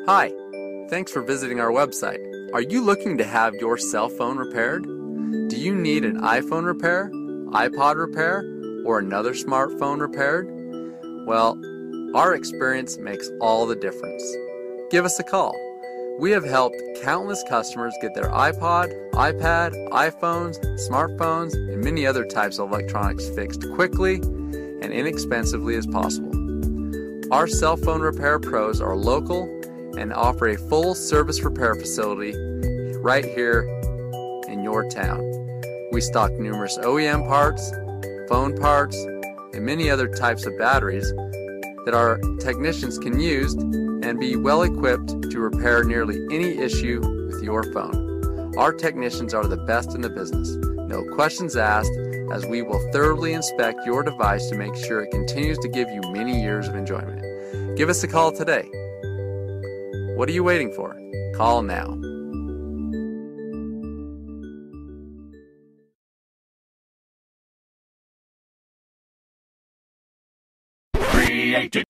Hi, thanks for visiting our website. Are you looking to have your cell phone repaired? Do you need an iPhone repair, iPod repair, or another smartphone repaired? Well, our experience makes all the difference. Give us a call. We have helped countless customers get their iPod, iPad, iPhones, smartphones, and many other types of electronics fixed quickly and inexpensively as possible. Our cell phone repair pros are local and offer a full service repair facility right here in your town. We stock numerous OEM parts, phone parts, and many other types of batteries that our technicians can use and be well equipped to repair nearly any issue with your phone. Our technicians are the best in the business. No questions asked, as we will thoroughly inspect your device to make sure it continues to give you many years of enjoyment. Give us a call today. What are you waiting for? Call now. Created